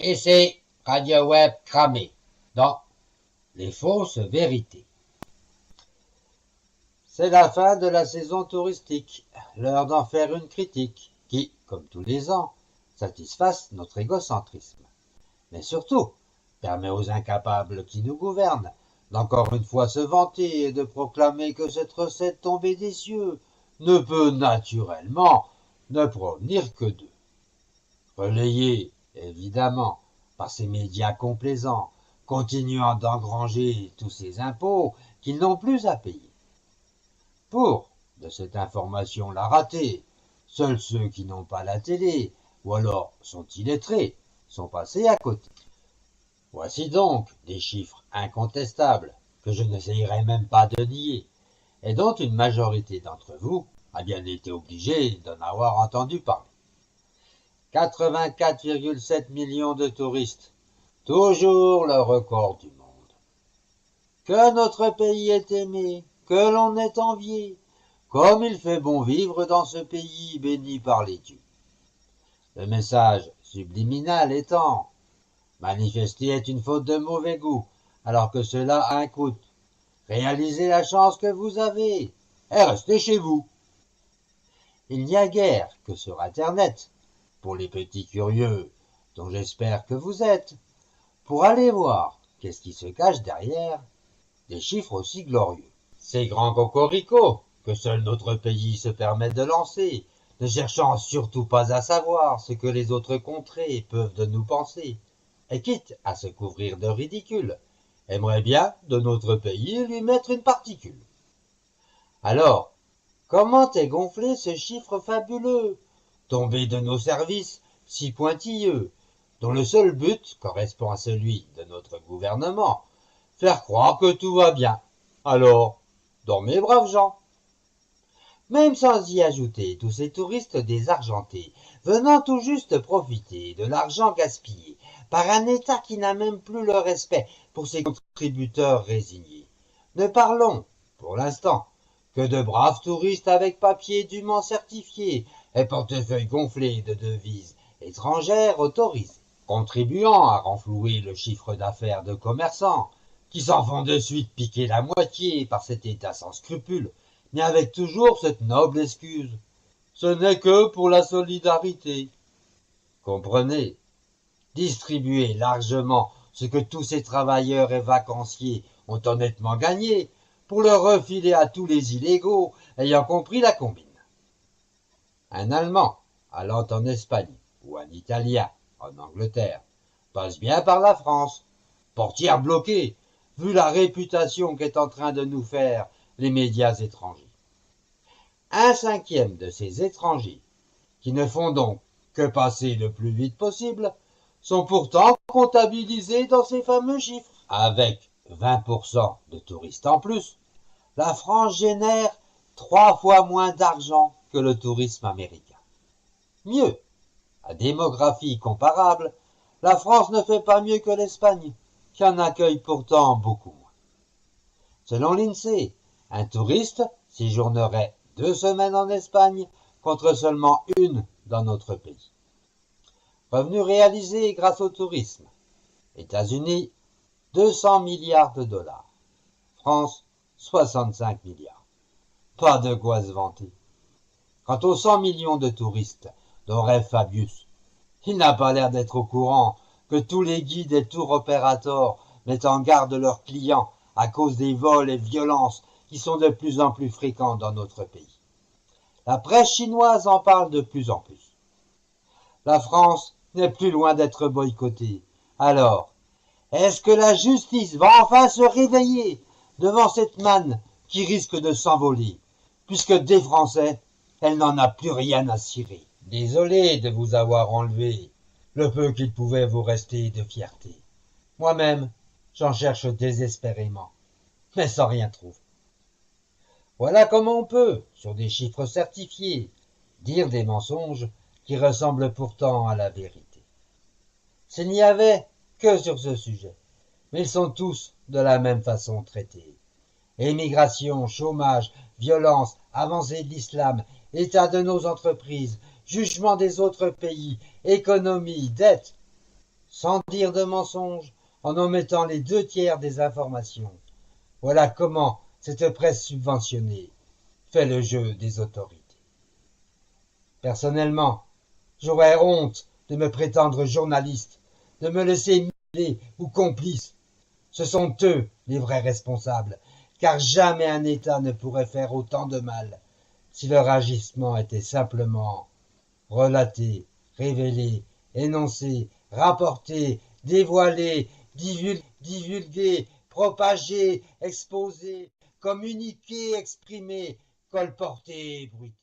Et c'est Radio Web cramé dans les fausses vérités. C'est la fin de la saison touristique, l'heure d'en faire une critique qui, comme tous les ans, satisfasse notre égocentrisme. Mais surtout, permet aux incapables qui nous gouvernent d'encore une fois se vanter et de proclamer que cette recette tombée des cieux ne peut naturellement ne provenir que d'eux. Relayée, évidemment, par ces médias complaisants, continuant d'engranger tous ces impôts qu'ils n'ont plus à payer. Pour, de cette information la ratée, seuls ceux qui n'ont pas la télé, ou alors sont illettrés, sont passés à côté. Voici donc des chiffres incontestables, que je n'essayerai même pas de nier, et dont une majorité d'entre vous a bien été obligée d'en avoir entendu parler. 84,7 millions de touristes, toujours le record du monde. Que notre pays est aimé, que l'on est envié, comme il fait bon vivre dans ce pays béni par les dieux. Le message subliminal étant « Manifester est une faute de mauvais goût, alors que cela a un coût. Réalisez la chance que vous avez, et restez chez vous. » Il n'y a guère que sur Internet, pour les petits curieux, dont j'espère que vous êtes, pour aller voir qu'est-ce qui se cache derrière des chiffres aussi glorieux. Ces grands cocoricots que seul notre pays se permet de lancer, ne cherchant surtout pas à savoir ce que les autres contrées peuvent de nous penser, et quitte à se couvrir de ridicule, aimerait bien de notre pays lui mettre une particule. Alors, comment est gonflé ce chiffre fabuleux, tombé de nos services si pointilleux, dont le seul but correspond à celui de notre gouvernement, faire croire que tout va bien. Alors, dormez braves gens. Même sans y ajouter tous ces touristes désargentés, venant tout juste profiter de l'argent gaspillé par un État qui n'a même plus le respect pour ses contributeurs résignés. Ne parlons, pour l'instant, que de braves touristes avec papier dûment certifiés et portefeuilles gonflés de devises étrangères autorisées, contribuant à renflouer le chiffre d'affaires de commerçants, qui s'en font de suite piquer la moitié par cet État sans scrupules, mais avec toujours cette noble excuse. Ce n'est que pour la solidarité. Comprenez, distribuer largement ce que tous ces travailleurs et vacanciers ont honnêtement gagné pour le refiler à tous les illégaux ayant compris la combine. Un Allemand allant en Espagne ou un Italien en Angleterre passe bien par la France, portière bloquée, vu la réputation qu'est en train de nous faire les médias étrangers. 1/5 de ces étrangers, qui ne font donc que passer le plus vite possible, sont pourtant comptabilisés dans ces fameux chiffres. Avec 20% de touristes en plus, la France génère 3 fois moins d'argent que le tourisme américain. Mieux, à démographie comparable, la France ne fait pas mieux que l'Espagne, qui en accueille pourtant beaucoup moins. Selon l'INSEE, un touriste séjournerait 2 semaines en Espagne contre seulement 1 dans notre pays. Revenus réalisés grâce au tourisme. États-Unis, 200 milliards de dollars. France, 65 milliards. Pas de quoi se vanter. Quant aux 100 millions de touristes dont rêve Fabius, il n'a pas l'air d'être au courant que tous les guides et tour opérateurs mettent en garde leurs clients à cause des vols et violences qui sont de plus en plus fréquents dans notre pays. La presse chinoise en parle de plus en plus. La France n'est plus loin d'être boycottée. Alors, est-ce que la justice va enfin se réveiller devant cette manne qui risque de s'envoler, puisque des Français, elle n'en a plus rien à cirer. Désolé de vous avoir enlevé le peu qu'il pouvait vous rester de fierté. Moi-même, j'en cherche désespérément, mais sans rien trouver. Voilà comment on peut, sur des chiffres certifiés, dire des mensonges qui ressemblent pourtant à la vérité. S'il n'y avait que sur ce sujet, mais ils sont tous de la même façon traités. Émigration, chômage, violence, avancée de l'islam, état de nos entreprises, jugement des autres pays, économie, dette. sans dire de mensonges, en omettant les 2 tiers des informations. Voilà comment cette presse subventionnée fait le jeu des autorités. Personnellement, j'aurais honte de me prétendre journaliste, de me laisser mêler ou complice. Ce sont eux les vrais responsables, car jamais un État ne pourrait faire autant de mal si leur agissement était simplement relaté, révélé, énoncé, rapporté, dévoilé, divulgué, propagé, exposé, communiqué, exprimé, colporté, bruité.